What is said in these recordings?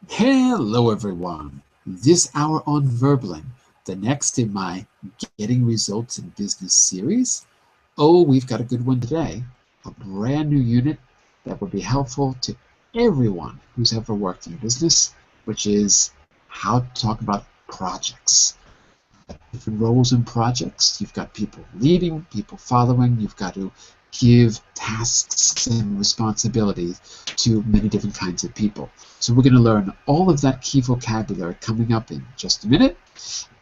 Hello, everyone. This hour on Verbling, the next in my Getting Results in Business series. Oh, we've got a good one today. A brand new unit that will be helpful to everyone who's ever worked in business, which is how to talk about projects. Different roles in projects. You've got people leading, people following. You've got to give tasks and responsibilities to many different kinds of people. So we're going to learn all of that key vocabulary coming up in just a minute.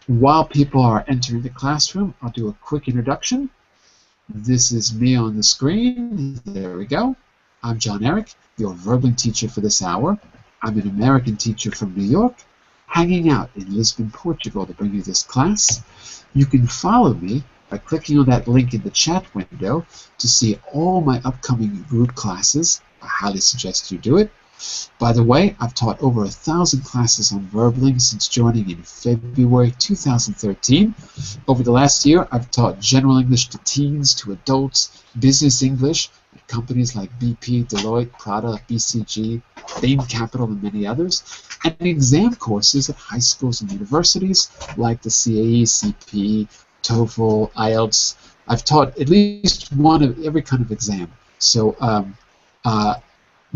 While people are entering the classroom, I'll do a quick introduction. This is me on the screen. There we go. I'm Jon-Eric, your verbal teacher for this hour. I'm an American teacher from New York, hanging out in Lisbon, Portugal to bring you this class. You can follow me by clicking on that link in the chat window to see all my upcoming group classes. I highly suggest you do it. By the way, I've taught over 1,000 classes on Verbling since joining in February 2013. Over the last year, I've taught general English to teens, to adults, business English at companies like BP, Deloitte, Prada, BCG, Bain Capital, and many others, and exam courses at high schools and universities like the CAE, CPE, TOEFL, IELTS. I've taught at least one of every kind of exam. So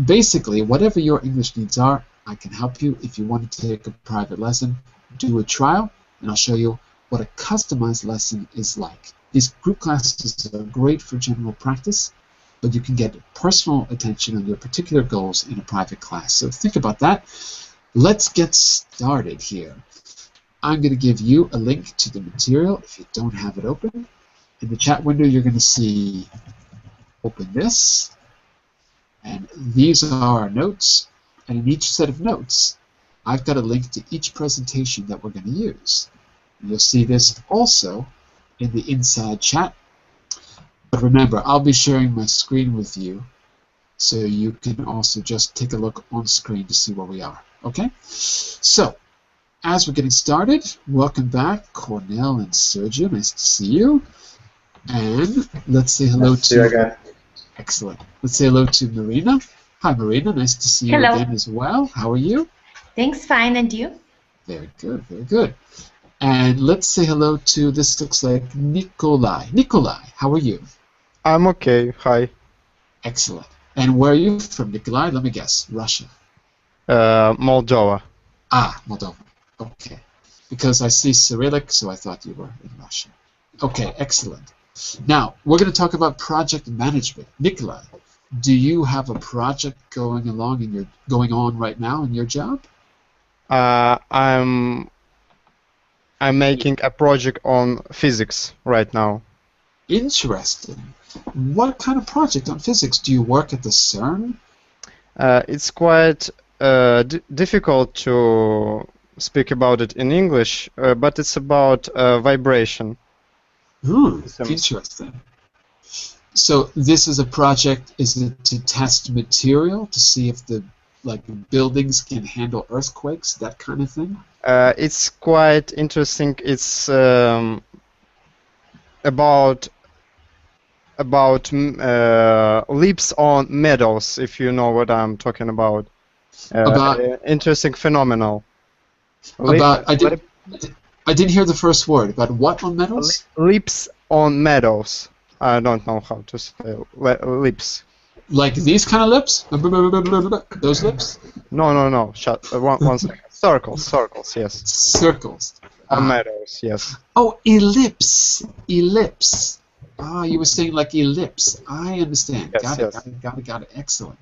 basically, whatever your English needs are, I can help you. If you want to take a private lesson, do a trial, and I'll show you what a customized lesson is like. These group classes are great for general practice, but you can get personal attention on your particular goals in a private class. So think about that. Let's get started here. I'm going to give you a link to the material if you don't have it open. In the chat window, you're going to see open this. And these are our notes. And in each set of notes, I've got a link to each presentation that we're going to use. You'll see this also in the inside chat. But remember, I'll be sharing my screen with you, so you can also just take a look on screen to see where we are. Okay? So, as we're getting started, welcome back, Cornell and Sergio. Nice to see you. And let's say hello Nice to see you to... again. Excellent. Let's say hello to Marina. Hi, Marina. Nice to see you again as well. How are you? Thanks, fine. And you? Very good, very good. And let's say hello to, this looks like Nikolai. Nikolai, how are you? I'm okay. Hi. Excellent. And where are you from, Nikolai? Let me guess. Russia. Moldova. Ah, Moldova. Okay. Because I see Cyrillic, so I thought you were in Russia. Okay, excellent. Now, we're going to talk about project management. Nikolai, do you have a project going on right now in your job? I'm making a project on physics right now. Interesting. What kind of project on physics? Do you work at the CERN? It's quite difficult to speak about it in English, but it's about vibration. Interesting. So this is a project, is it to test material to see if the buildings can handle earthquakes, that kind of thing? It's quite interesting. It's about leaps on metals, if you know what I'm talking about. Interesting phenomenal. I didn't hear the first word. About what on metals? Leaps on metals. I don't know how to say lips. Like these kind of lips? Those lips? No. One second. Circles, yes. Circles. On metals, yes. Oh, ellipse. Ellipse. Ah, you were saying like ellipse. I understand. Yes, Got it. Excellent.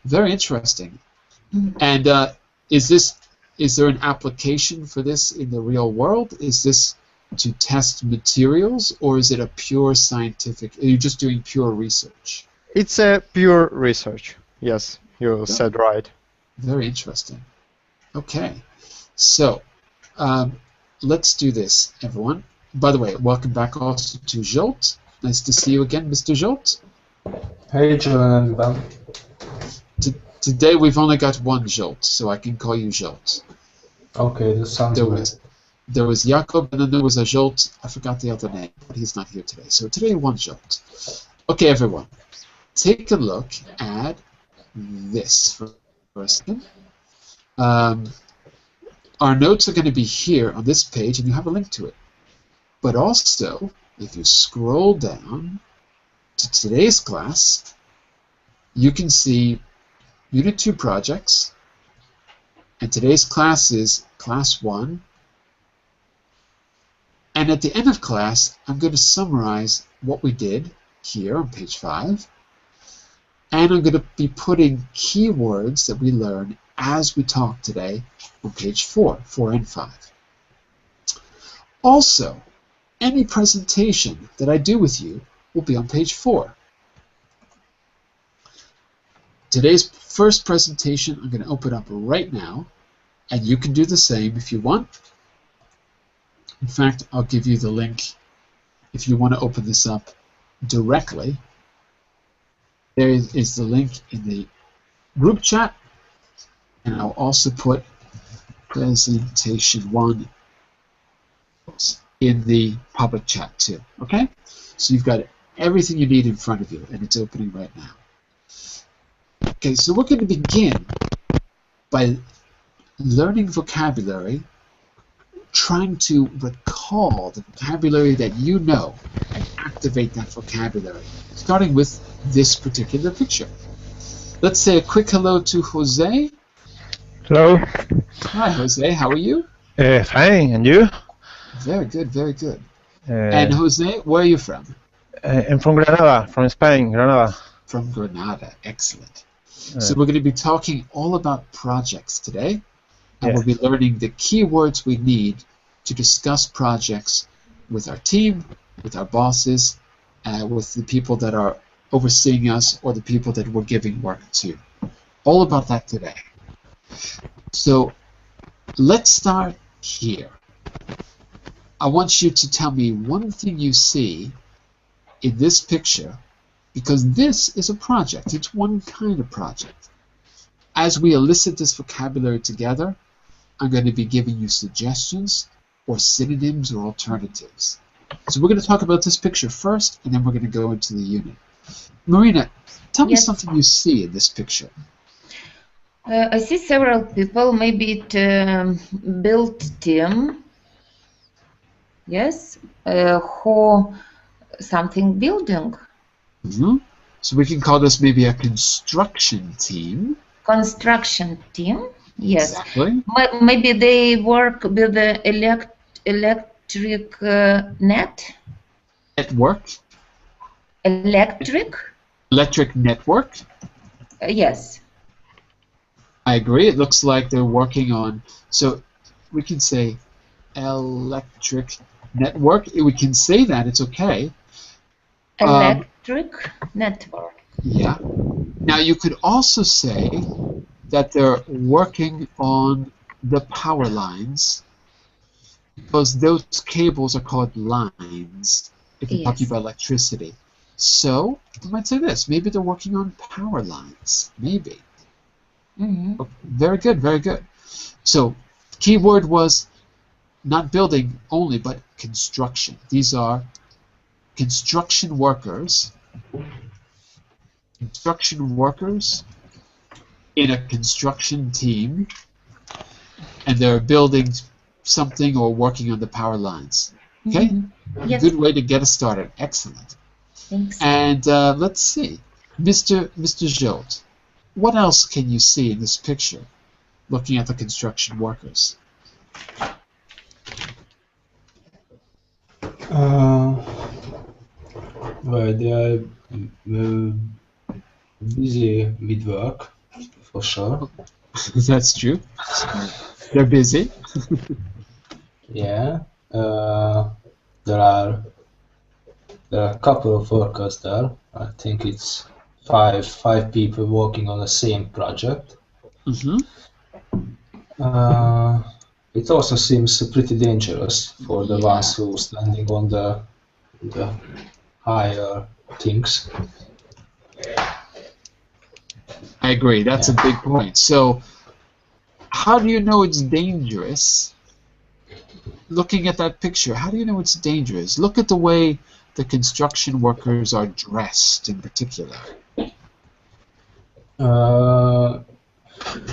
Very interesting. And is there an application for this in the real world? Is this to test materials, or is it a pure scientific? Are you just doing pure research? It's a pure research. Yes, you said right. Very interesting. Okay, so let's do this, everyone. By the way, welcome back also to Jolt. Nice to see you again, Mr. Jolt. Hey, John. Today we've only got one Jolt, so I can call you Jolt. Okay, that sounds good. There was Jakob, and then there was a Jolt. I forgot the other name, but he's not here today. So today, one Jolt. Okay, everyone, take a look at this for a second. Our notes are going to be here on this page, and you have a link to it. But also, if you scroll down to today's class, you can see Unit 2 projects, and today's class is Class 1. And at the end of class, I'm going to summarize what we did here on page 5, and I'm going to be putting keywords that we learned as we talk today on page 4 and 5. Also, any presentation that I do with you will be on page 4. Today's first presentation, I'm going to open up right now, and you can do the same if you want. In fact, I'll give you the link if you want to open this up directly. There is the link in the group chat, and I'll also put presentation 1 in the public chat too, okay? So you've got everything you need in front of you, and it's opening right now. Okay, so we're going to begin by learning vocabulary, trying to recall the vocabulary that you know and activate that vocabulary, starting with this particular picture. Let's say a quick hello to Jose. Hello. Hi, Jose. How are you? Fine, and you? Very good, very good. And Jose, where are you from? I'm from Granada, from Spain, Granada. From Granada. Excellent. So we're going to be talking all about projects today, and we'll be learning the keywords we need to discuss projects with our team, with our bosses, with the people that are overseeing us, or the people that we're giving work to. All about that today. So let's start here. I want you to tell me one thing you see in this picture, because this is a project. It's one kind of project. As we elicit this vocabulary together, I'm going to be giving you suggestions or synonyms or alternatives. So we're going to talk about this picture first, and then we're going to go into the unit. Marina, tell me something you see in this picture. I see several people, maybe it built team, yes, who something building. Mm-hmm. So we can call this maybe a construction team. Construction team, yes. Exactly. Maybe they work with the electric net. Network. Electric network. Yes. I agree. It looks like they're working on, so we can say electric network. We can say that, it's okay. Electric network. Yeah. Now you could also say that they're working on the power lines, because those cables are called lines if you're talking about electricity. So you might say this, maybe they're working on power lines, maybe. Mm-hmm. Very good, very good. So keyword was not building only, but construction. These are construction workers in a construction team, and they're building something or working on the power lines. Okay? Mm-hmm. Yes. Good way to get us started. Excellent. Thanks. And let's see. Mr. Jolt, what else can you see in this picture, looking at the construction workers? Well, they are busy with work, for sure. That's true. They're busy. Yeah. There are a couple of workers there. I think it's five people working on the same project. Mm-hmm. It also seems pretty dangerous for the ones who are standing on the higher things. I agree. That's a big point. So, how do you know it's dangerous? Looking at that picture, how do you know it's dangerous? Look at the way the construction workers are dressed in particular.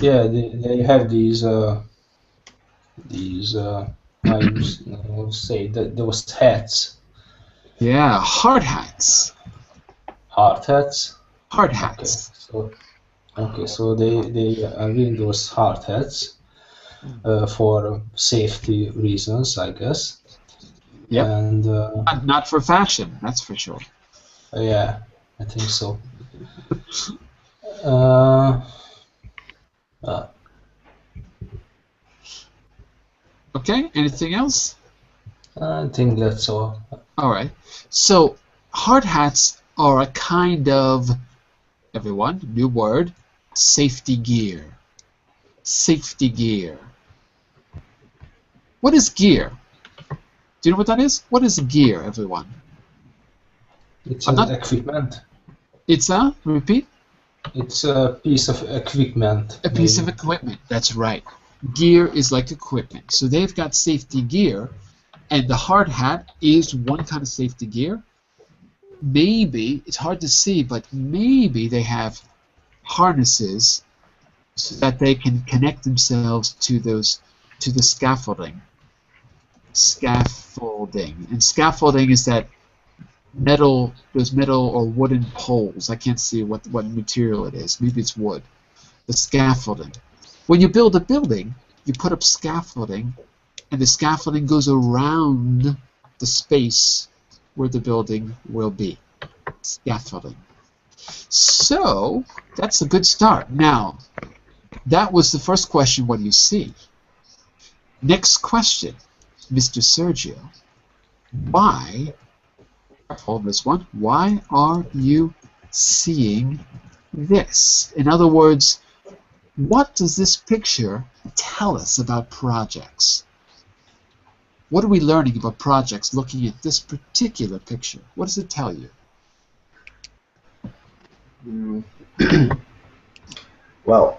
Yeah, they have these I would say that those hats, Yeah, hard hats. hard hats. Hard Okay, hats. so they are wearing those hard hats for safety reasons, I guess. Yep. And Not for fashion, that's for sure. yeah, I think so. Uh, Okay, anything else? I think that's all. All right. So hard hats are a kind of, everyone, new word, safety gear. Safety gear. What is gear? Do you know what that is? What is gear, everyone? It's an equipment. It's a, repeat? It's a piece of equipment. A piece of equipment, that's right. Gear is like equipment. So they've got safety gear, and the hard hat is one kind of safety gear. Maybe, it's hard to see, but maybe they have harnesses so that they can connect themselves to those, to the scaffolding. Scaffolding. And scaffolding is that metal, those metal or wooden poles. I can't see what material it is. Maybe it's wood. The scaffolding. When you build a building, you put up scaffolding, and the scaffolding goes around the space where the building will be. Scaffolding. So, that's a good start. Now, that was the first question, what do you see? Next question, Mr. Sergio. Why, hold this one, why are you seeing this? In other words, what does this picture tell us about projects? What are we learning about projects looking at this particular picture? What does it tell you? Well,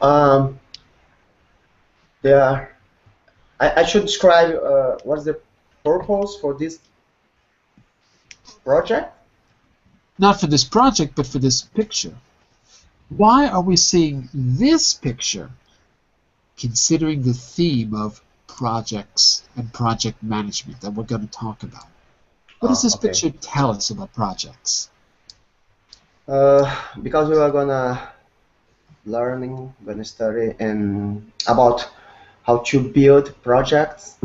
I should describe what's the purpose for this project? Not for this project, but for this picture. Why are we seeing this picture, considering the theme of projects and project management that we're going to talk about? What does this picture tell us about projects? Because we are gonna study and about how to build projects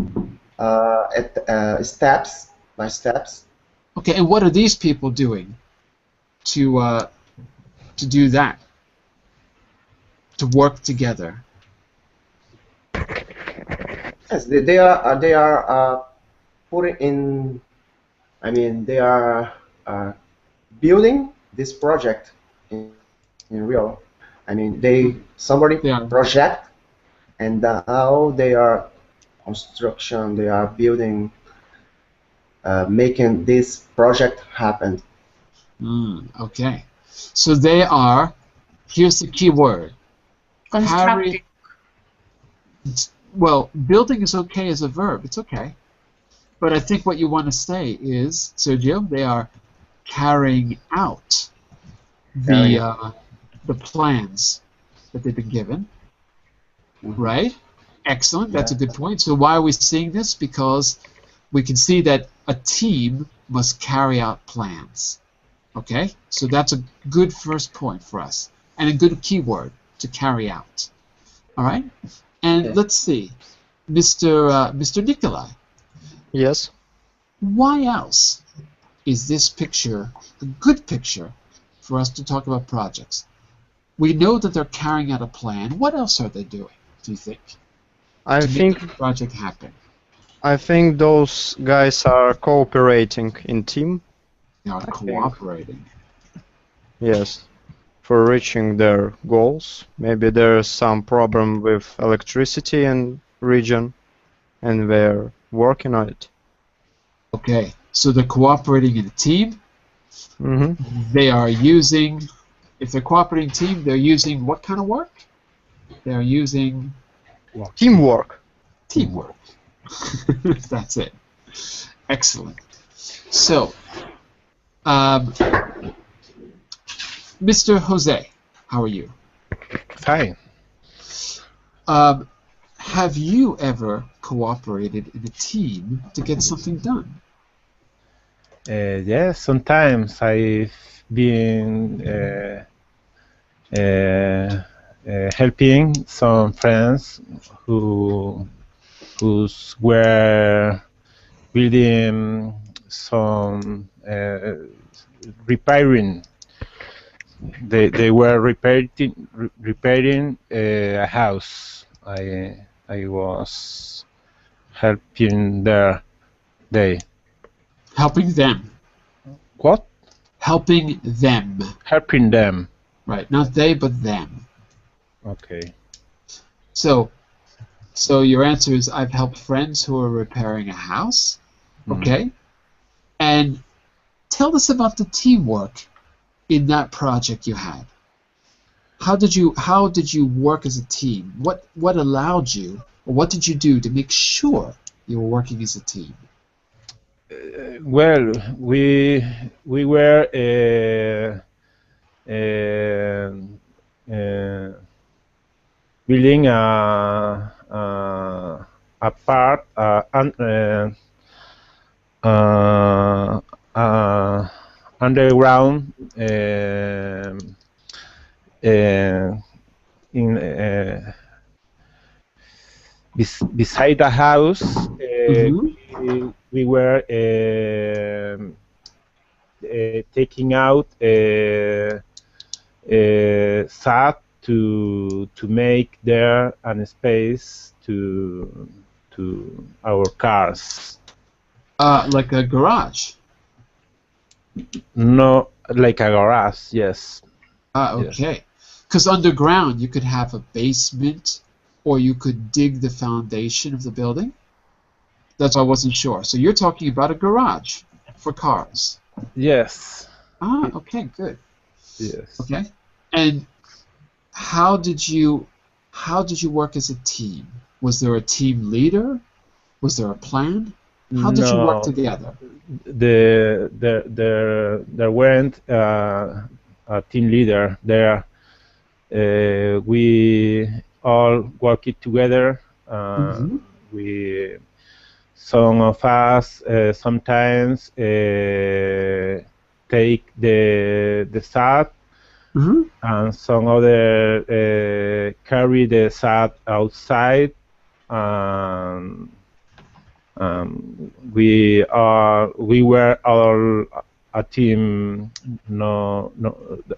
at steps by steps. Okay, and what are these people doing to do that? To work together? Yes, they are putting in. I mean, they are building this project in real. I mean, somebody project, and now they are construction. They are building, making this project happen. Okay, so they are. Here's the key word. Constructing. Well, building is okay as a verb. It's okay. But I think what you want to say is, Sergio, they are carrying out the plans that they've been given. Right? Excellent. That's a good point. So why are we seeing this? Because we can see that a team must carry out plans. Okay? So that's a good first point for us. And a good keyword, to carry out. All right? And let's see. Mr. Nikolai. Yes? Why else is this picture a good picture for us to talk about projects? We know that they're carrying out a plan. What else are they doing, do you think? I think the project happen. I think those guys are cooperating in team. They are cooperating. Yes. For reaching their goals. Maybe there's some problem with electricity in region and they're working on it. Okay, so they're cooperating in a team. They are using, if they're cooperating team, they're using what kind of work? They're using teamwork. Teamwork. That's it. Excellent. So, Mr. Jose, how are you? Fine. Have you ever cooperated in a team to get something done? Yes, sometimes I've been helping some friends who's were building some repairing. They were repairing a house. I was helping they. Helping them. What? Helping them. Helping them. Right, not they, but them. Okay. So your answer is I've helped friends who are repairing a house. Okay. And tell us about the teamwork in that project you had. How did you work as a team? What allowed you, or what did you do to make sure you were working as a team? Well, we were building a part underground in beside the house. We were taking out sod to make there an space to our cars. Like a garage. No, like a garage. Yes. Okay. Because underground you could have a basement, or you could dig the foundation of the building. That's why I wasn't sure. So you're talking about a garage for cars. Yes. Okay, good. Yes. Okay. And how did you work as a team? Was there a team leader? Was there a plan? How did you work together? There weren't a team leader there. We all worked together. We, some of us sometimes take the sod, and some other carry the sod outside. We were all a team. No,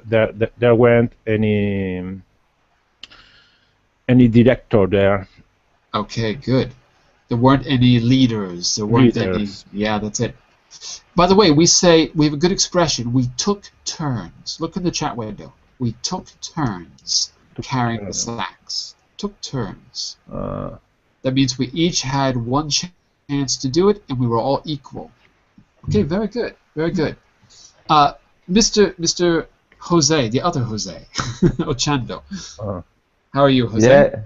there weren't any director there. Okay, good. There weren't any leaders. There weren't any. Yeah, that's it. By the way, we have a good expression. We took turns. Look in the chat window. We took turns carrying the sacks. Took turns. That means we each had one chance to do it, and we were all equal. Okay, very good, very good. Mr. Jose, the other Jose, Ochando. How are you, Jose? Yeah.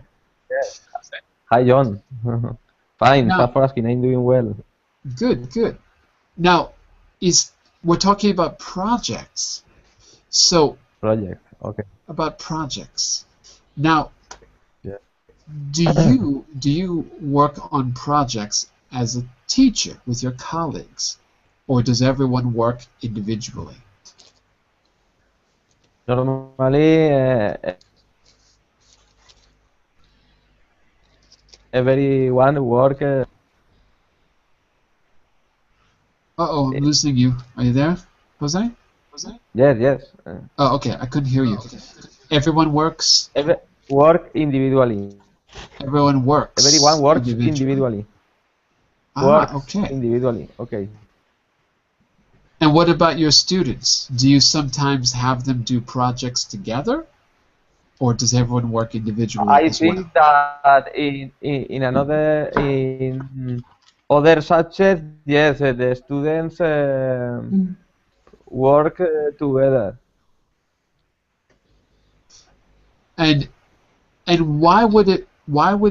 Hi, John. Fine. Thanks for asking. I'm doing well. Good, good. Now, we're talking about projects. So. Project. Okay. About projects. Now. Yeah. Do you work on projects as a teacher with your colleagues, or does everyone work individually? Normally, everyone work. I'm losing you. Are you there, Jose? Yes, yes. Oh, okay. I couldn't hear you. Everyone works. Work individually. Everyone works. Everyone works individually. Okay. Individually. Okay. And what about your students? Do you sometimes have them do projects together, or does everyone work individually? I think that in other subjects, yes, the students work together. And why would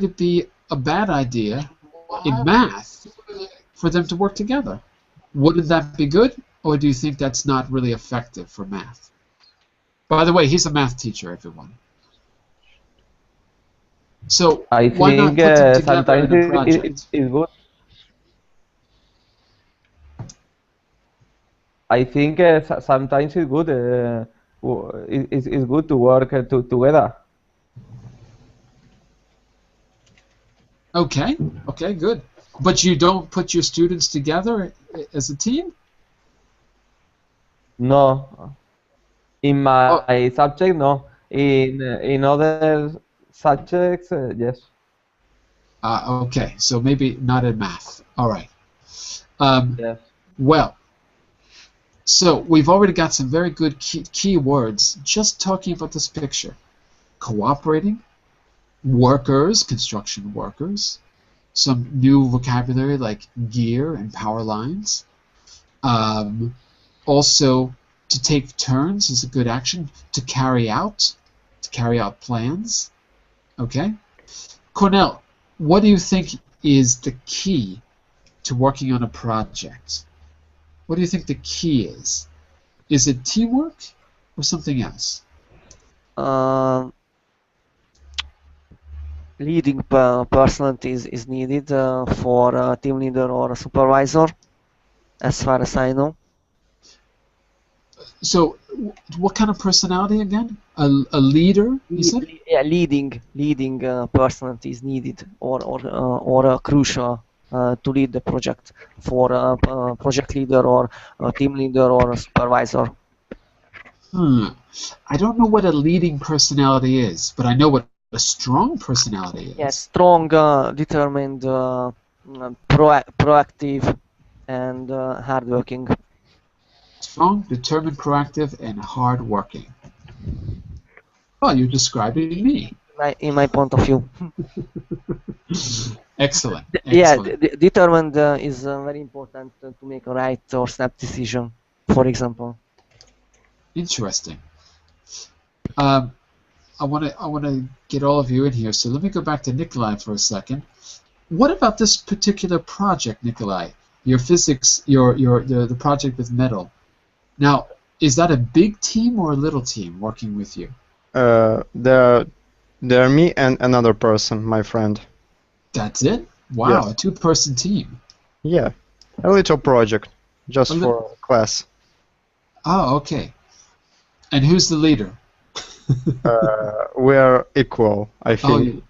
it be a bad idea in math for them to work together? Wouldn't that be good, or do you think that's not really effective for math? By the way, he's a math teacher, everyone. So I why not think put them together sometimes in a project? it's good. I think sometimes it's good. It's good to work together. Okay, okay, good. But you don't put your students together as a team? No, in Oh, my subject, no. In other subjects, yes. okay. So maybe not in math. All right. Um, Yes. well, so we've already got some very good key words just talking about this picture. Cooperating, workers, construction workers, some new vocabulary like gear and power lines. Um, Also, to take turns is a good action. To carry out plans. Okay? Cornell, what do you think is the key to working on a project? What do you think the key is? Is it teamwork or something else? Uh, Leading personality is needed for a team leader or a supervisor, as far as I know. So, what kind of personality again? A leader, you said? Yeah, leading personality is needed or crucial to lead the project for a project leader or a team leader or a supervisor. I don't know what a leading personality is, but I know what a strong personality Yeah, is. strong, determined, proactive, and hardworking. Strong, determined, proactive, and hardworking. Oh, you're describing me. In my point of view. Excellent. Yeah, Excellent. determined is very important to make a right or snap decision, for example. Interesting. I want to get all of you in here. So let me go back to Nikolai for a second. What about this particular project, Nikolai? Your physics, the project with metal. Now, is that a big team or a little team working with you? There me and another person, my friend. That's it? Wow, Yes. a two-person team. Yeah, a little project, just for class. Oh, okay. And who's the leader? We're equal, I think.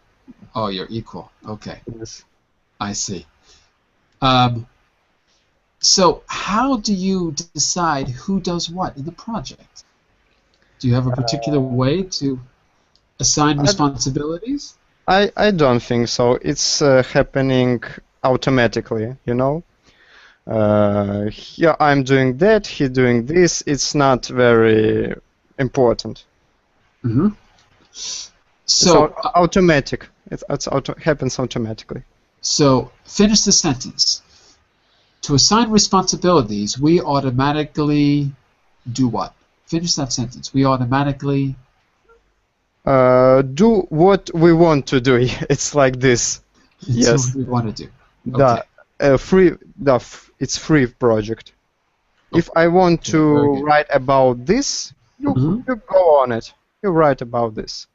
You're equal. Okay, Yes. I see. So how do you decide who does what in the project? Do you have a particular way to assign responsibilities? I don't think so. It's happening automatically, you know. Here I'm doing that, he doing this. It's not very important. Mm-hmm. So automatic. Happens automatically. So finish the sentence. To assign responsibilities, we automatically do what? Finish that sentence. We automatically do what we want to do. It's like this. It's Yes. what we want to do. Okay. It's free project. If I want to write about this, you go on it. You write about this.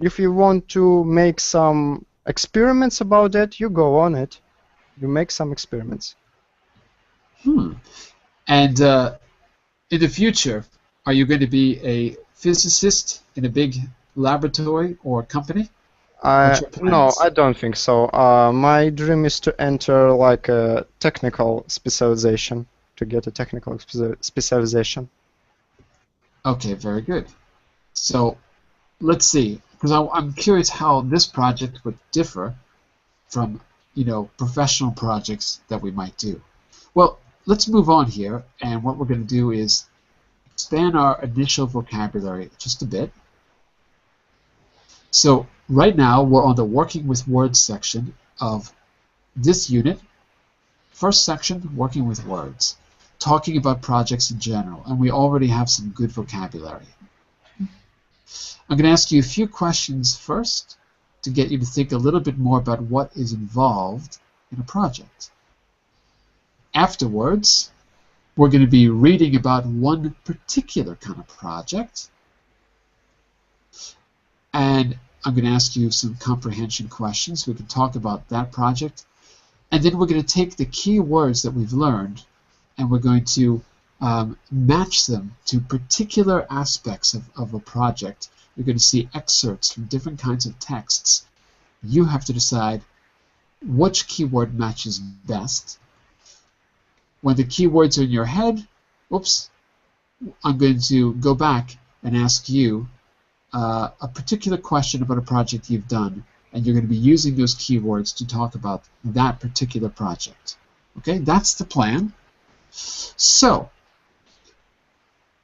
If you want to make some experiments about that, you go on it. You make some experiments. And in the future, are you going to be a physicist in a big laboratory or company? No, I don't think so. My dream is to enter like a technical specialization, to get a technical specialization. Okay, very good. So let's see, because I'm curious how this project would differ from, professional projects that we might do. Well, let's move on here, and what we're going to do is expand our initial vocabulary just a bit. So right now we're on the working with words section of this unit. First section, working with words, talking about projects in general, and we already have some good vocabulary. I'm going to ask you a few questions first to get you to think a little bit more about what is involved in a project. Afterwards, we're going to be reading about one particular kind of project. And I'm going to ask you some comprehension questions. We can talk about that project. And then we're going to take the key words that we've learned and we're going to match them to particular aspects of a project. You're going to see excerpts from different kinds of texts. You have to decide which keyword matches best. When the keywords are in your head, whoops, I'm going to go back and ask you a particular question about a project you've done, and you're going to be using those keywords to talk about that particular project. Okay, that's the plan. So,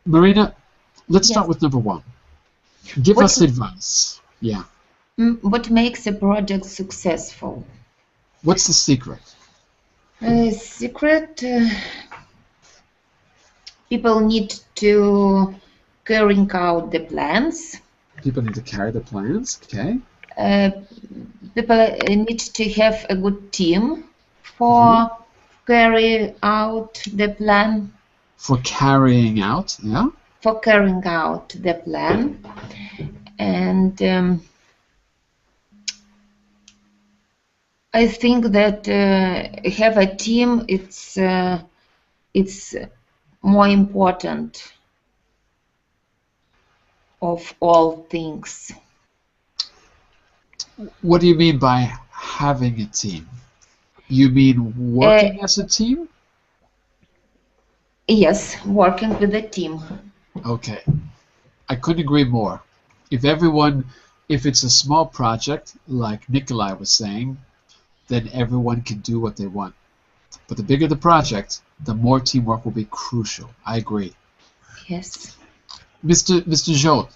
Marina, let's start with number one. Give us advice. Yeah. What makes a project successful? What's the secret? Secret, people need to carrying out the plans. People need to carry the plans, okay. People need to have a good team for carry out the plan. For carrying out, yeah? For carrying out the plan. And I think that have a team, it's more important of all things. What do you mean by having a team? You mean working as a team? Yes, working with a team. Okay. I couldn't agree more. If it's a small project, like Nikolai was saying, then everyone can do what they want. But the bigger the project, the more teamwork will be crucial. I agree. Yes. Mr. Jolt,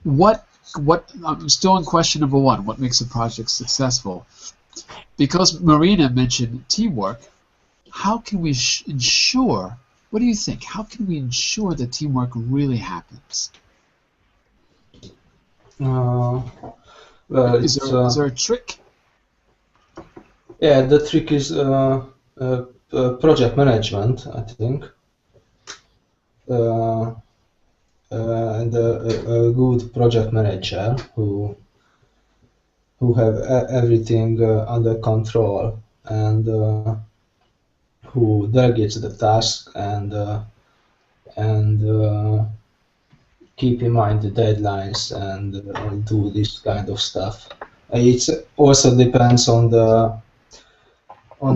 I'm still on question number one. What makes a project successful? Because Marina mentioned teamwork, how can we ensure? What do you think? How can we ensure that teamwork really happens? Well, is there a trick? Yeah, the trick is project management, I think, and a good project manager who have everything under control and who delegates the task and keep in mind the deadlines and do this kind of stuff. It also depends on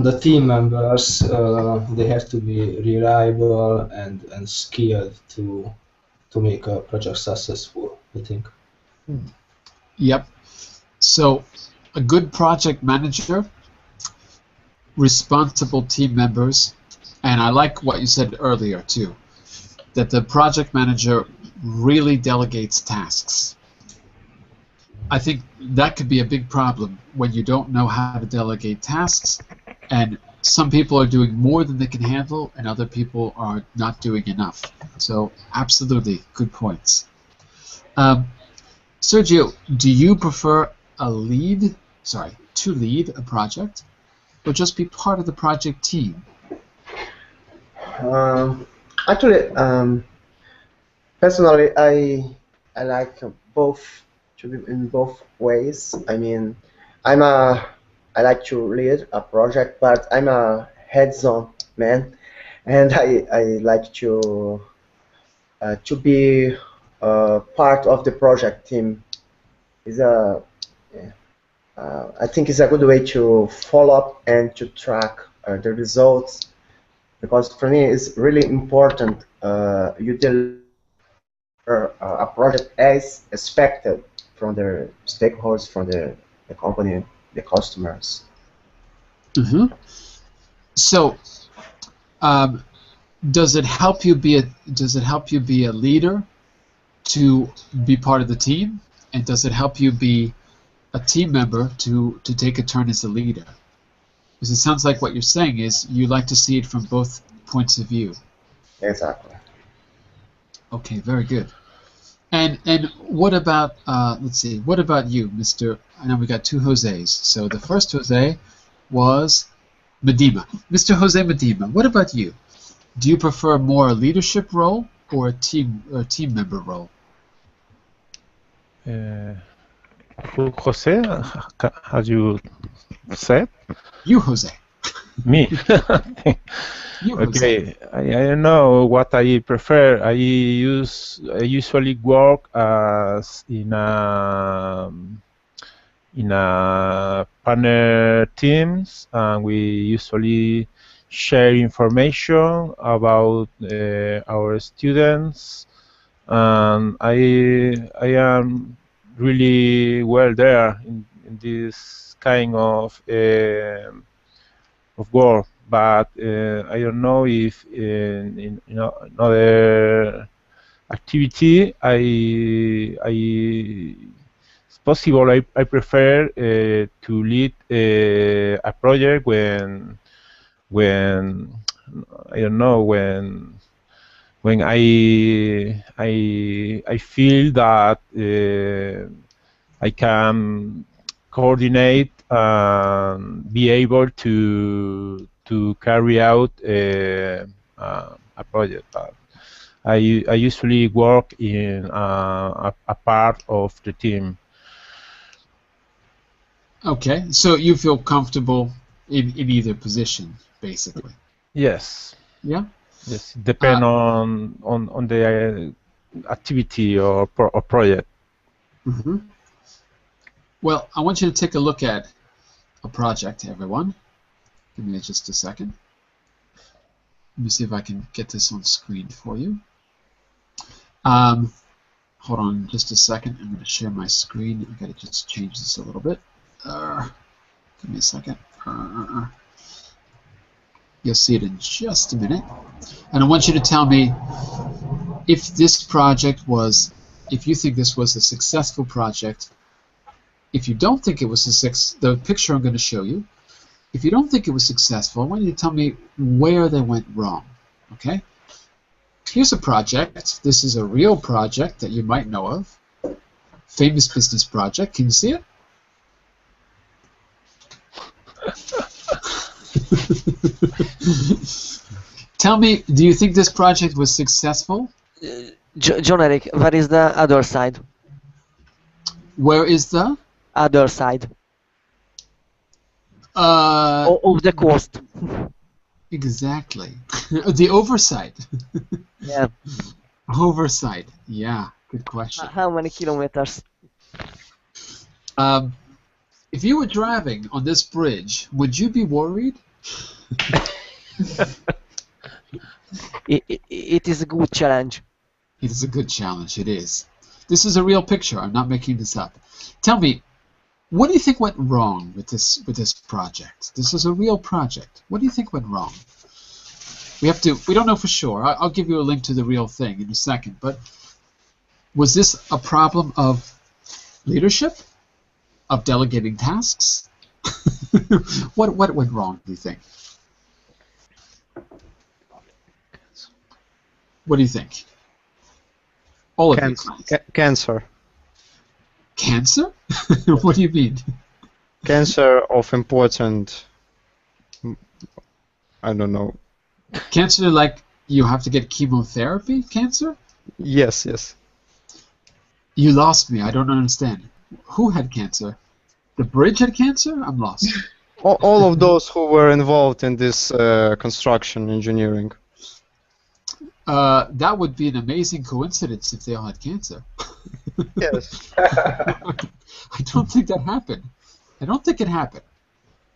the team members. They have to be reliable and skilled to make a project successful, I think. Yep. So a good project manager, responsible team members, and I like what you said earlier too, that the project manager really delegates tasks. I think that could be a big problem when you don't know how to delegate tasks, and some people are doing more than they can handle and other people are not doing enough. So absolutely, good points. Sergio, do you prefer to lead a project, or just be part of the project team? Actually, personally, I like both, to be in both ways. I mean, I like to lead a project, but I'm a hands-on man, and I like to be part of the project team. I think it's a good way to follow up and to track the results, because for me it's really important you deliver a project as expected from the stakeholders, from the company, the customers. So, does it help you be a leader to be part of the team, and does it help you be a team member to take a turn as a leader? Because it sounds like what you're saying is you like to see it from both points of view. Exactly. Okay, very good. And what about let's see, what about you, Mr. I know we got two Jose's. So the first Jose was Medina. Mr. Jose Medina, what about you? Do you prefer more a leadership role or a team member role? Jose, as you said? You, Jose. Me. You, Jose. Okay, I don't know what I prefer. I usually work as in a partner teams, and we usually share information about our students, and I am really well there in this kind of work. But I don't know if in another activity it's possible. I prefer to lead a project when I don't know when I feel that I can coordinate and be able to carry out a project. I usually work in a part of the team. Okay, so you feel comfortable in either position, basically. Yes. Yeah. Yes. Depend on the activity or project. Mm-hmm. Well, I want you to take a look at a project, everyone. Give me just a second. Let me see if I can get this on screen for you. Hold on just a second. I'm going to share my screen. I've got to just change this a little bit. Give me a second. You'll see it in just a minute. And I want you to tell me if this project was, if you think this was a successful project. If you don't think it was the picture I'm going to show you, if you don't think it was successful, I want you to tell me where they went wrong. Okay? Here's a project. This is a real project that you might know of. Famous business project. Can you see it? Tell me, do you think this project was successful? Jon-Eric, where is the other side? Where is the? Other side. Of the coast. Exactly. The oversight. Yeah. Oversight. Yeah, good question. How many kilometers? If you were driving on this bridge, would you be worried? It is a good challenge. It is a good challenge. It is. This is a real picture. I'm not making this up. Tell me, what do you think went wrong with this project? This is a real project. What do you think went wrong? We don't know for sure. I'll give you a link to the real thing in a second. But was this a problem of leadership? Of delegating tasks? What went wrong, do you think? What do you think? All of you. Cancer. Cancer? What do you mean? Cancer of important, I don't know. Cancer like you have to get chemotherapy cancer? Yes, yes. You lost me. I don't understand. Who had cancer? The bridge had cancer? I'm lost. All of those who were involved in this construction engineering. That would be an amazing coincidence if they all had cancer. Yes. I don't think that happened. I don't think it happened.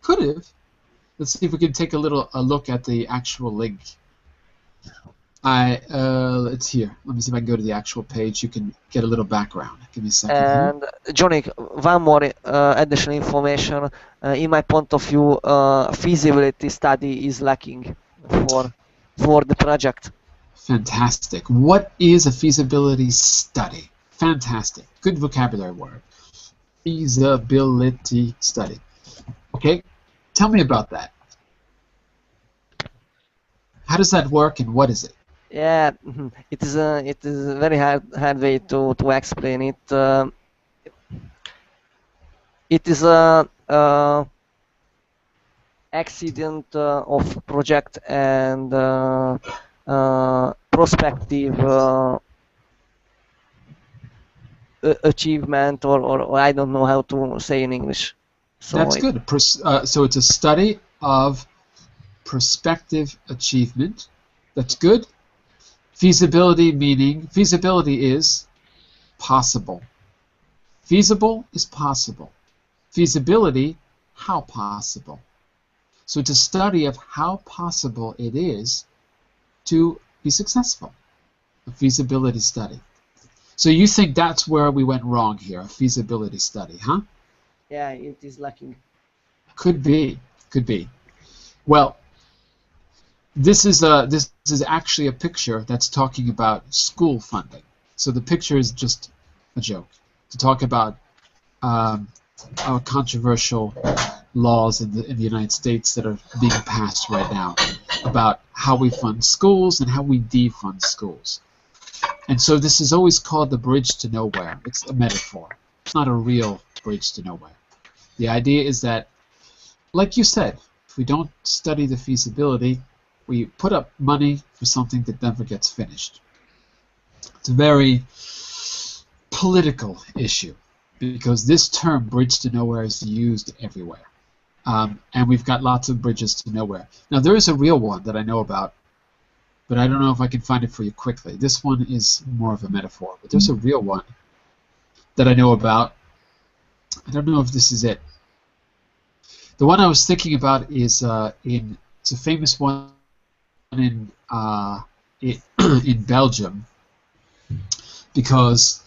Could have. Let's see if we can take a look at the actual link. It's here. Let me see if I can go to the actual page. You can get a little background. Give me a second. And Johnny, one more additional information. In my point of view, feasibility study is lacking for the project. Fantastic. What is a feasibility study? Fantastic. Good vocabulary word. Feasibility study. Okay, tell me about that. How does that work and what is it? Yeah, it is a very hard way to explain it. It is a accident of project and prospective achievement, or I don't know how to say in English. So That's good. So it's a study of prospective achievement. That's good. Feasibility meaning, feasibility is possible. Feasible is possible. Feasibility, how possible. So it's a study of how possible it is to be successful. A feasibility study. So you think that's where we went wrong here, a feasibility study, huh? yeah, it is lacking. Could be. Could be. Well, this is actually a picture that's talking about school funding. So the picture is just a joke to talk about our controversial laws in the United States that are being passed right now about how we fund schools and how we defund schools. And so this is always called the bridge to nowhere. It's a metaphor. It's not a real bridge to nowhere. The idea is that, like you said, if we don't study the feasibility, we put up money for something that never gets finished. It's a very political issue because this term, bridge to nowhere, is used everywhere. And we've got lots of bridges to nowhere. Now, there is a real one that I know about, but I don't know if I can find it for you quickly. This one is more of a metaphor, but there's a real one that I know about. I don't know if this is it. The one I was thinking about is it's a famous one in in Belgium, because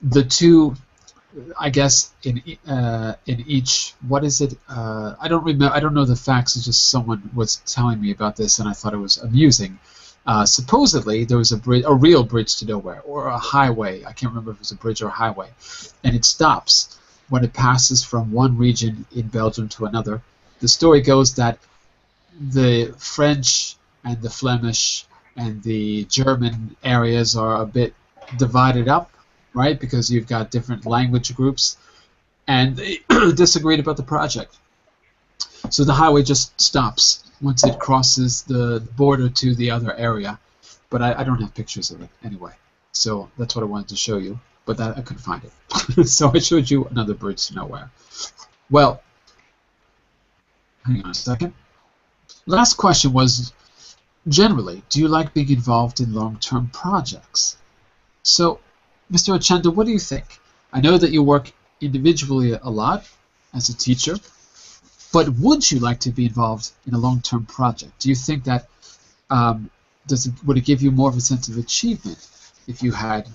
the two, I guess in each, what is it? I don't remember. I don't know the facts. It's just someone was telling me about this, and I thought it was amusing. Supposedly there was a real bridge to nowhere, or a highway. I can't remember if it was a bridge or a highway, and it stops when it passes from one region in Belgium to another. The story goes that the French and the Flemish and the German areas are a bit divided up, right? Because you've got different language groups, and they disagreed about the project. So the highway just stops once it crosses the border to the other area. But I don't have pictures of it anyway. So that's what I wanted to show you. But I couldn't find it. So I showed you another bridge to nowhere. Well, hang on a second. Last question was, generally, do you like being involved in long-term projects? So, Mr. Ochenda, what do you think? I know that you work individually a lot as a teacher, but would you like to be involved in a long-term project? Do you think that would it give you more of a sense of achievement if you had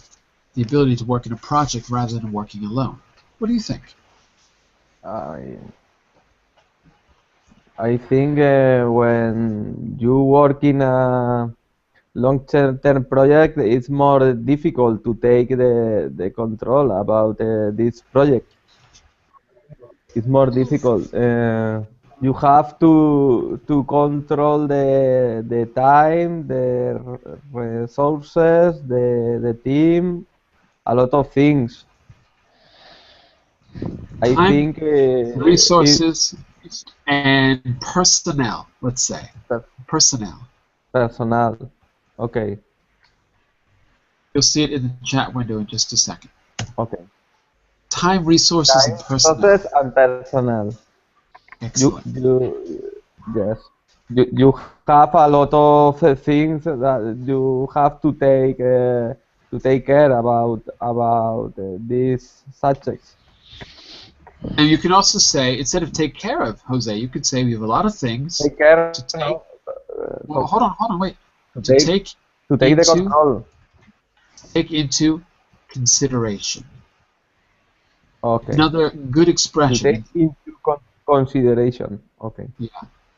the ability to work in a project rather than working alone? What do you think? I think when you work in a long-term project, it's more difficult to take the control about this project. It's more difficult. You have to control the time, the resources, the team, a lot of things. I think resources and personnel, let's say. Personnel. Personnel. Okay. You'll see it in the chat window in just a second. Okay. Time, resources, and personnel. Resources and personnel. Excellent. Yes. You have a lot of things that you have to take care about these subjects. And you can also say, instead of take care of, Jose, you could say we have a lot of things take care to take. Well, hold on, wait. To take the control. Take into consideration. Okay. Another good expression. To take into consideration. Okay. Yeah.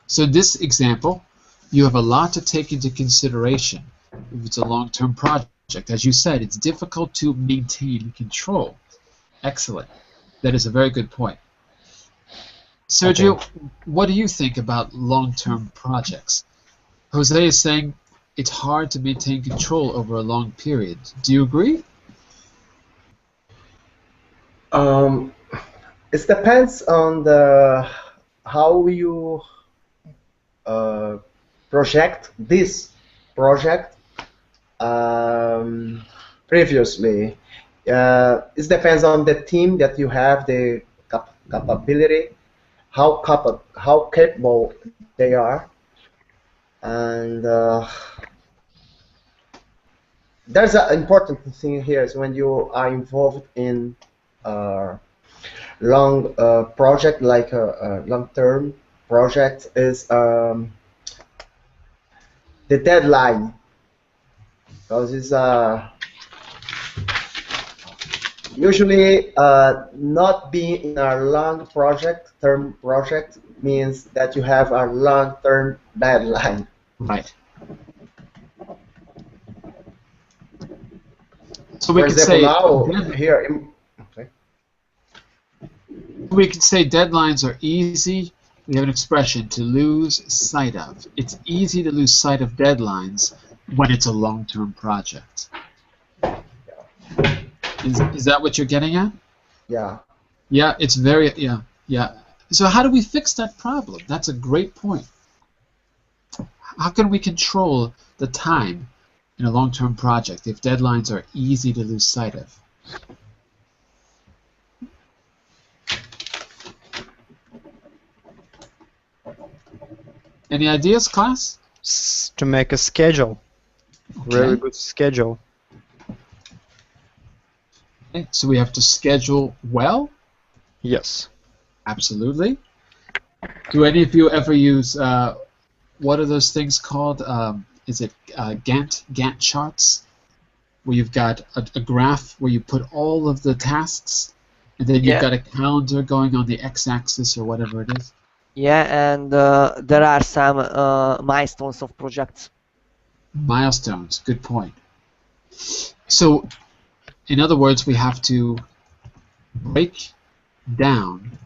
So this example, you have a lot to take into consideration if it's a long-term project. As you said, it's difficult to maintain control. Excellent. That is a very good point. Sergio, okay. What do you think about long-term projects? Jose is saying it's hard to maintain control over a long period. Do you agree? It depends on how you project this project previously. it depends on the team that you have, the capability, how capable they are, and there's an important thing here is when you are involved in a long project, like a long-term project, is the deadline, because it's usually not being in a term project means that you have a long-term deadline. Right. So For example, now here okay. We can say deadlines are easy. We have an expression, to lose sight of. It's easy to lose sight of deadlines when it's a long-term project. Is that what you're getting at? Yeah. Yeah, it's very, yeah. So how do we fix that problem? That's a great point. How can we control the time in a long-term project if deadlines are easy to lose sight of? Any ideas, class? To make a schedule. Okay. Really good schedule. Okay, so we have to schedule well? Yes. Absolutely. Do any of you ever use, what are those things called? Is it Gantt charts? Where you've got a graph where you put all of the tasks, and then you've got a calendar going on the x-axis or whatever it is? Yeah, and there are some milestones of projects. Milestones, good point. So, in other words, we have to break down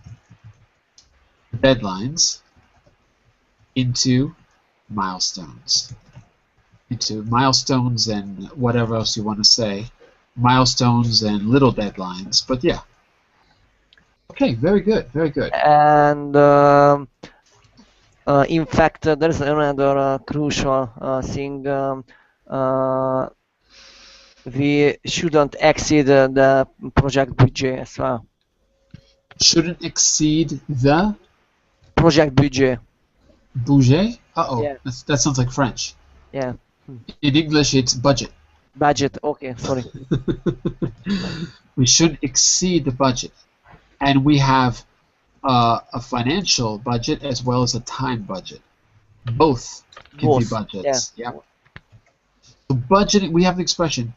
deadlines into milestones. And whatever else you want to say. Milestones and little deadlines, but yeah. Okay, very good, very good. And in fact, there's another crucial thing. We shouldn't exceed the project budget as well. Shouldn't exceed the project budget. Budget? Uh-oh, Yeah. that sounds like French. Yeah. In English, it's budget. Budget, okay, sorry. We shouldn't exceed the budget. And we have a financial budget as well as a time budget. Both can be budgets. Yeah. So budgeting, we have the expression,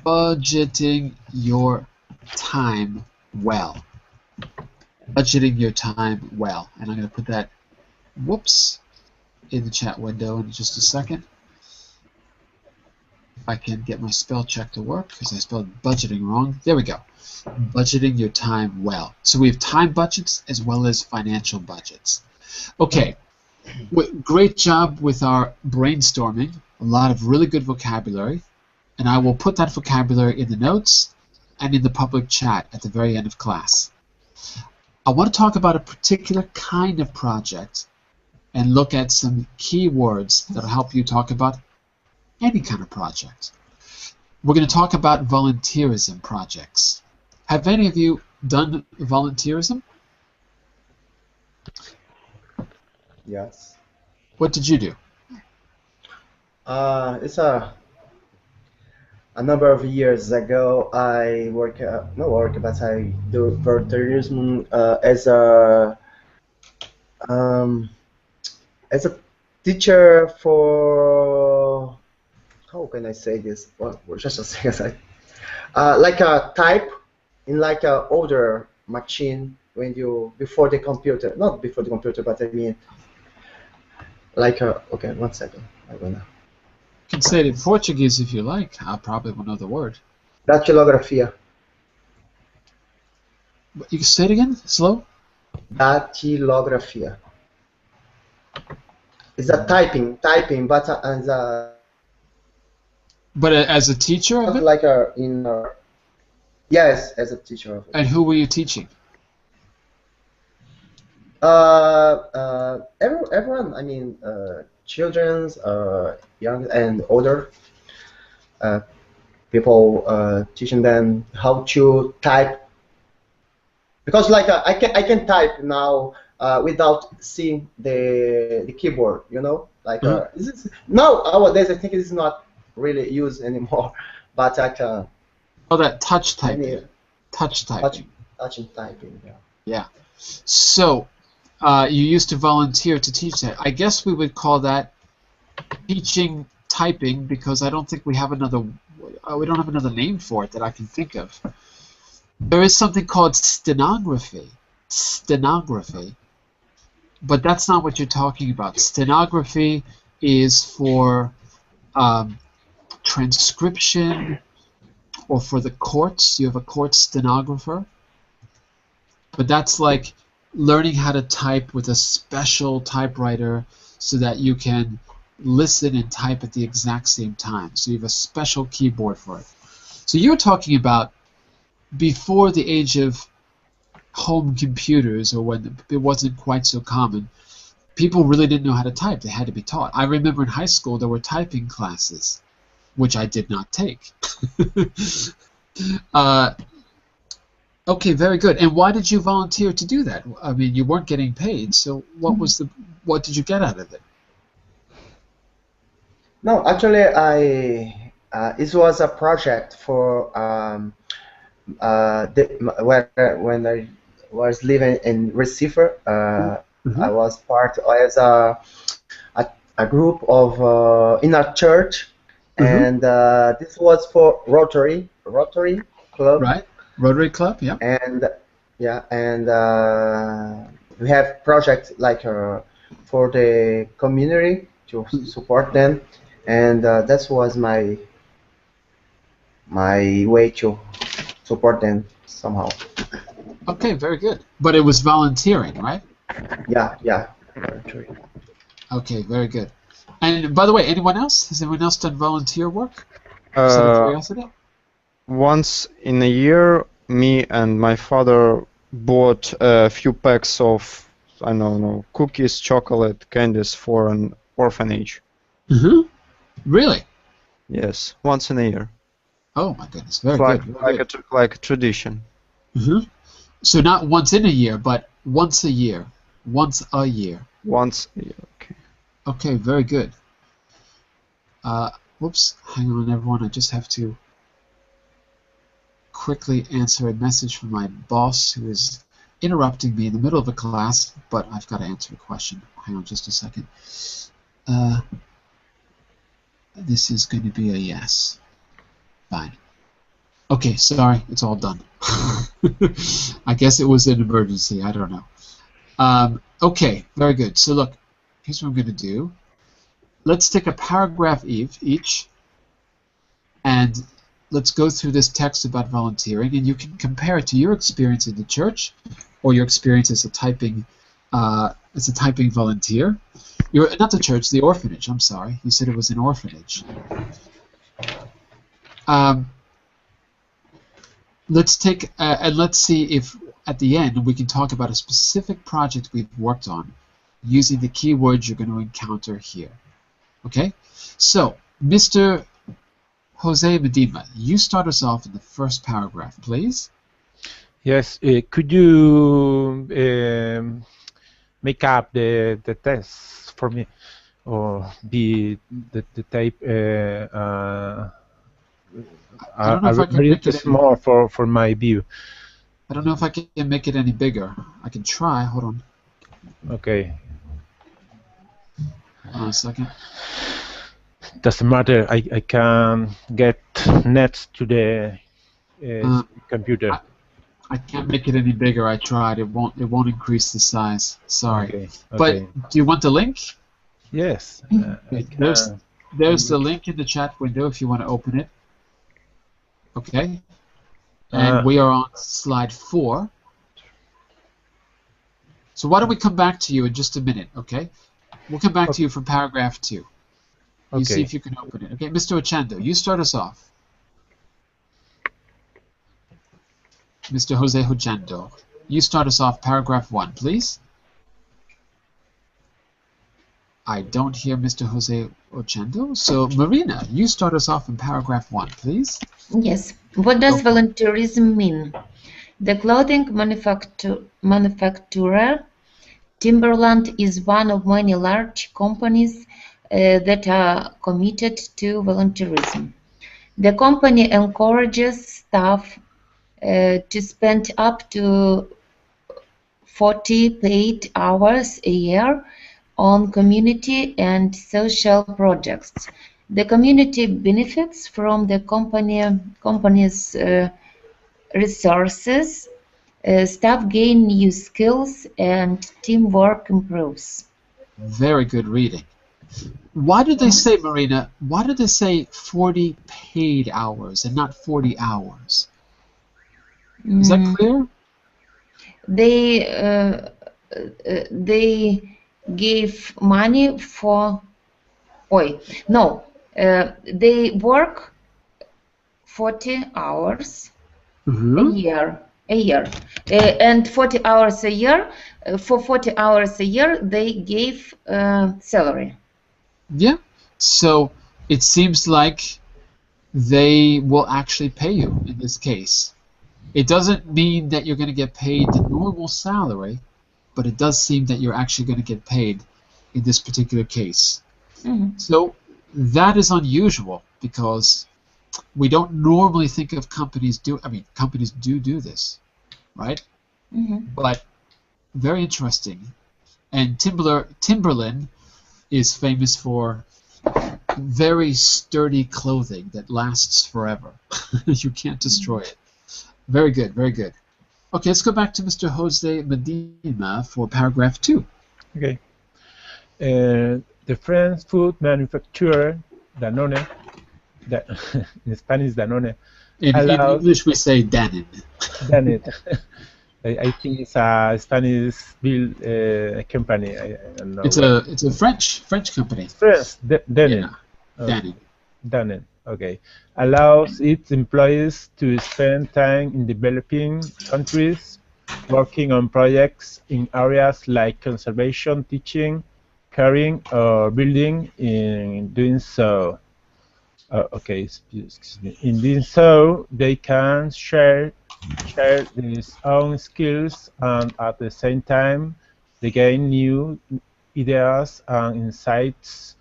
budgeting your time well. Budgeting your time well. And I'm going to put that, whoops, in the chat window in just a second. If I can get my spell check to work, because I spelled budgeting wrong. There we go. Budgeting your time well. So we have time budgets as well as financial budgets. Okay, great job with our brainstorming. A lot of really good vocabulary. And I will put that vocabulary in the notes and in the public chat at the very end of class. I want to talk about a particular kind of project and look at some keywords that will help you talk about any kind of project. We're going to talk about volunteerism projects. Have any of you done volunteerism? Yes. What did you do? It's a number of years ago. I but I do volunteerism as a teacher for, how can I say this? Well, just a second. Like a type in like a older machine when you before the computer, not before the computer, but I mean like a, okay, 1 second. I'm gonna. You can say it in Portuguese if you like. I probably won't know the word. Datilografia. You can say it again, slow. Datilografia. It's a typing, but as a. But as a teacher of it? Like yes, as a teacher of it. And who were you teaching? Everyone. I mean, children's, young and older. people teaching them how to type, because like I can type now without seeing the keyboard, you know, like nowadays I think it is not really used anymore, but I can. Oh, that touch typing. Touch typing. Touch and typing. Yeah. Yeah. So you used to volunteer to teach that. I guess we would call that teaching typing, because I don't think we have another. We don't have another name for it that I can think of. There is something called stenography. Stenography. But that's not what you're talking about. Stenography is for transcription, or for the courts. You have a court stenographer. But that's like learning how to type with a special typewriter so that you can listen and type at the exact same time. So you have a special keyboard for it. So you're talking about before the age of home computers, or when it wasn't quite so common, people really didn't know how to type. They had to be taught. I remember in high school there were typing classes, which I did not take. Okay, very good. And why did you volunteer to do that? I mean, you weren't getting paid, so what did you get out of it? No, actually, it was a project for when I was living in Recife. I was part as a group of in a church, and this was for Rotary Club. Right, Rotary Club, yeah. And we have projects like for the community to support them, and that was my way to support them somehow. Okay, very good. But it was volunteering, right? Yeah. Okay, very good. And by the way, anyone else? Has anyone else done volunteer work? Just out of curiosity? Once in a year, me and my father bought a few packs of, I don't know, cookies, chocolate, candies for an orphanage. Really? Yes, once in a year. Oh my goodness, very good. Very good. Like a tradition. So not once in a year, but once a year. Once a year. Once a year, okay. Okay, very good. Whoops, hang on everyone, I just have to quickly answer a message from my boss who is interrupting me in the middle of a class, but I've got to answer a question. Hang on just a second. This is going to be a yes. Fine. Okay, sorry, it's all done. I guess it was an emergency, I don't know. Okay, very good. So look, here's what I'm going to do. Let's take a paragraph each, and let's go through this text about volunteering, and you can compare it to your experience in the church, or your experience as a typing volunteer. Not the church, the orphanage. I'm sorry, you said it was an orphanage. Let's take and let's see if at the end we can talk about a specific project we've worked on using the keywords you're going to encounter here. Okay, so Mr. Jose Medina, you start us off in the first paragraph, please. Yes, could you make up the text for me, or the type? I don't know if I can make it small for my view. I don't know if I can make it any bigger. I can try. Hold on. Okay. Hold on a second. Doesn't matter. I can get next to the computer. I can't make it any bigger. I tried. It won't increase the size. Sorry. Okay. But do you want the link? Yes. There's the link in the chat window if you want to open it. Okay. And we are on slide 4. So why don't we come back to you in just a minute, okay? We'll come back to you for paragraph 2. You see if you can open it. Okay, Mr. Ochando, you start us off. Mr. Jose Ochando, you start us off paragraph 1, please. I don't hear Mr. Jose Ochendo. So, Marina, you start us off in paragraph 1, please. Yes. What does volunteerism mean? The clothing manufacturer Timberland is one of many large companies that are committed to volunteerism. The company encourages staff to spend up to 40 paid hours a year on community and social projects. The community benefits from the company's resources, staff gain new skills, and teamwork improves. Very good reading. Why did they say, Marina, why did they say 40 paid hours and not 40 hours? Is that clear? They gave money for they work 40 hours a year and 40 hours a year for 40 hours a year they gave salary. Yeah, so it seems like they will actually pay you in this case. It doesn't mean that you're going to get paid the normal salary, but it does seem that you're actually going to get paid in this particular case. So that is unusual because we don't normally think of companies companies do this, right? But very interesting. And Timberland is famous for very sturdy clothing that lasts forever. You can't destroy it. Very good, very good. Okay, let's go back to Mr. Jose Medina for paragraph 2. Okay. The French food manufacturer Danone, in Spanish Danone, in English we say Danone. Danone. I think it's a Spanish build company. I don't know. It's a French company. French, Danone. Danone. Danone. Okay. Allows its employees to spend time in developing countries, working on projects in areas like conservation, teaching, caring, or building. In doing so, excuse me. In doing so, they can share their own skills, and at the same time, they gain new ideas and insights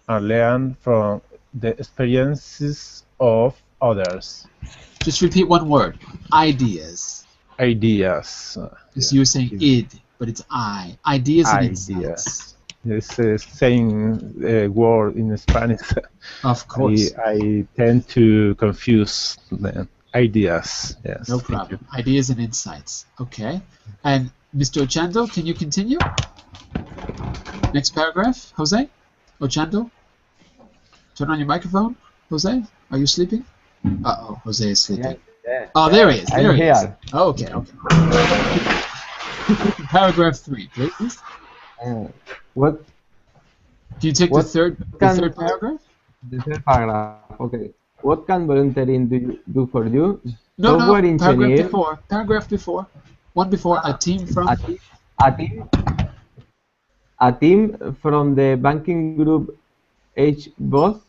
and learn from the experiences of others. Just repeat one word. Ideas. Ideas. So you're saying id, but it's I. Ideas and insights. It's the same word in Spanish. Of course. I tend to confuse them. Ideas. Yes. No problem. Ideas and insights. Okay. And Mr. Ochando, can you continue? Next paragraph, Jose? Ochando? Turn on your microphone, Jose. Are you sleeping? Uh-oh, Jose is sleeping. Yeah. Oh, there he is. There he is. Here. Okay. Paragraph 3, please. What? Can you take the third paragraph? The third paragraph. Okay. What can volunteering do for you? No. Software engineer. Paragraph before. One before. A team from. A team from the banking group both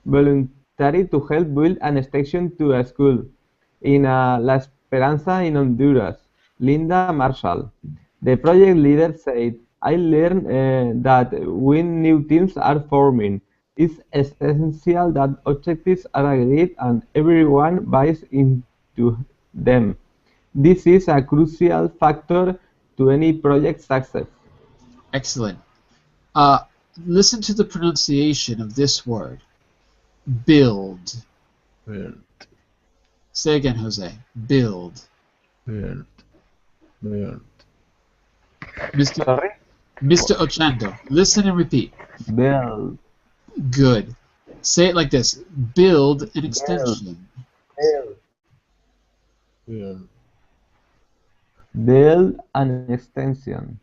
voluntary to help build an extension to a school in La Esperanza in Honduras. Linda Marshall. The project leader said, I learned that when new teams are forming, it's essential that objectives are agreed and everyone buys into them. This is a crucial factor to any project success. Excellent. Listen to the pronunciation of this word. Build. Build. Say again, Jose. Build. Build. Mr. Ochando, listen and repeat. Build. Good. Say it like this. Build an extension. Build an extension.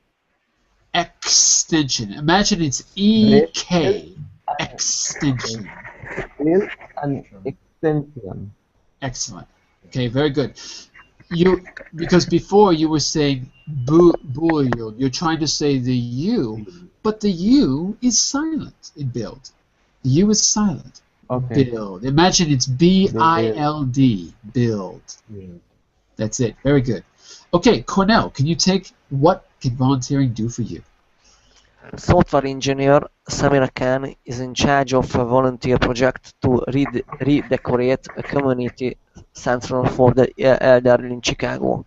Extension. Imagine it's EK. Extension. Build an extension. Excellent. Okay, very good. Because before you were saying build. You're trying to say the U but the U is silent in build. The U is silent. Okay. Build. Imagine it's B-I-L-D. Build. That's it. Very good. Okay, Cornell, can you take what can volunteering do for you? Software engineer Samira Khan is in charge of a volunteer project to redecorate a community center for the elderly in Chicago.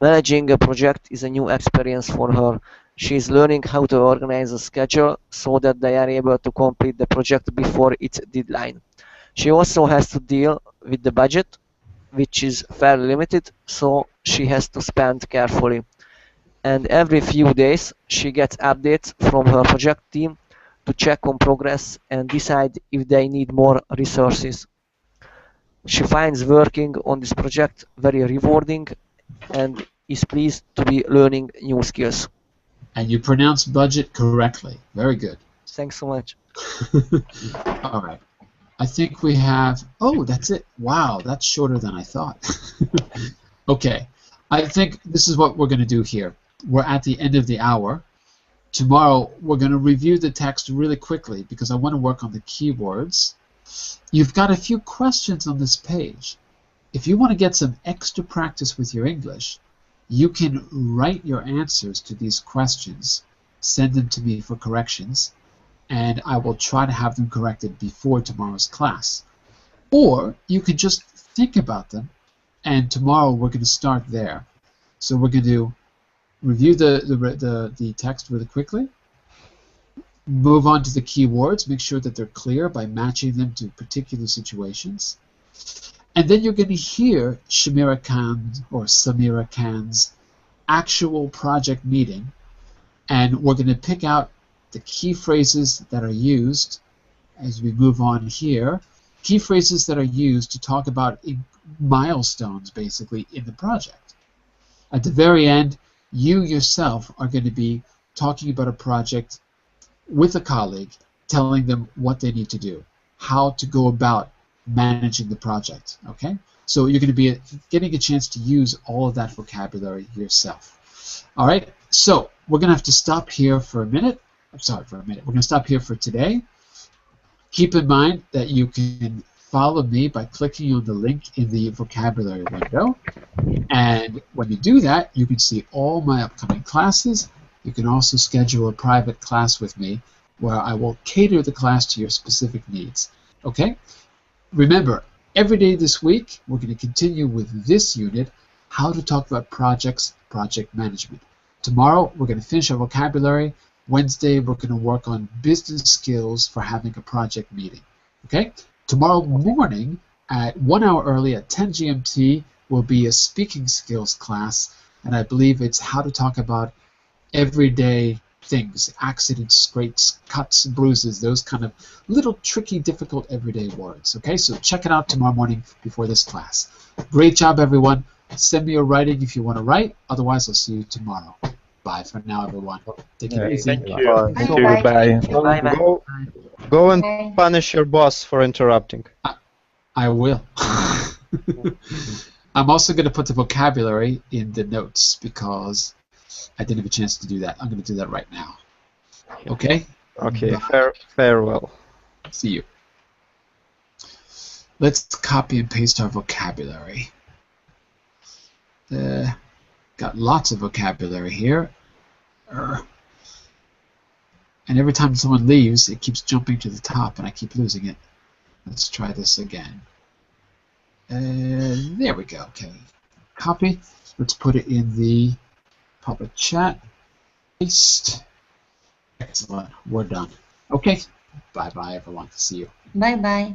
Managing a project is a new experience for her. She is learning how to organize a schedule so that they are able to complete the project before its deadline. She also has to deal with the budget, which is fairly limited, so she has to spend carefully. And every few days she gets updates from her project team to check on progress and decide if they need more resources. She finds working on this project very rewarding and is pleased to be learning new skills. And you pronounce budget correctly. Very good. Thanks so much. All right. I think we have... Oh, that's it. Wow, that's shorter than I thought. Okay. I think this is what we're going to do here. We're at the end of the hour. Tomorrow, we're going to review the text really quickly because I want to work on the keywords. You've got a few questions on this page. If you want to get some extra practice with your English, you can write your answers to these questions, send them to me for corrections, and I will try to have them corrected before tomorrow's class. Or you can just think about them, and tomorrow we're going to start there. So we're going to review the text really quickly, move on to the keywords, make sure that they're clear by matching them to particular situations. And then you're going to hear Samira Khan's actual project meeting, and we're going to pick out the key phrases that are used as we move on here, key phrases that are used to talk about milestones, basically, in the project. At the very end, you yourself are going to be talking about a project with a colleague, telling them what they need to do, how to go about managing the project, okay? So you're going to be getting a chance to use all of that vocabulary yourself. All right, so we're going to have to stop here for a minute. I'm sorry, for a minute. We're going to stop here for today. Keep in mind that you can follow me by clicking on the link in the vocabulary window. And when you do that, you can see all my upcoming classes. You can also schedule a private class with me where I will cater the class to your specific needs. Okay? Remember, every day this week, we're going to continue with this unit, how to talk about projects, project management. Tomorrow, we're going to finish our vocabulary. Wednesday, we're going to work on business skills for having a project meeting. Okay? Tomorrow morning, at 1 hour early at 10 GMT, will be a speaking skills class, and I believe it's how to talk about everyday things, accidents, scrapes, cuts, bruises, those kind of little tricky, difficult everyday words. Okay, so check it out tomorrow morning before this class. Great job, everyone. Send me a writing if you want to write. Otherwise, I'll see you tomorrow. Bye for now, everyone. Take it easy. Thank you. Thank you. Bye. Bye. Bye-bye. Go and Bye. punish your boss for interrupting. I will. I'm also going to put the vocabulary in the notes because I didn't have a chance to do that. I'm going to do that right now. Okay? Okay, Bye. farewell. See you. Let's copy and paste our vocabulary. Got lots of vocabulary here. And every time someone leaves, it keeps jumping to the top and I keep losing it. Let's try this again. There we go. Okay. Copy. Let's put it in the public chat. Paste. Excellent. We're done. Okay. Bye-bye, everyone. See you. Bye-bye.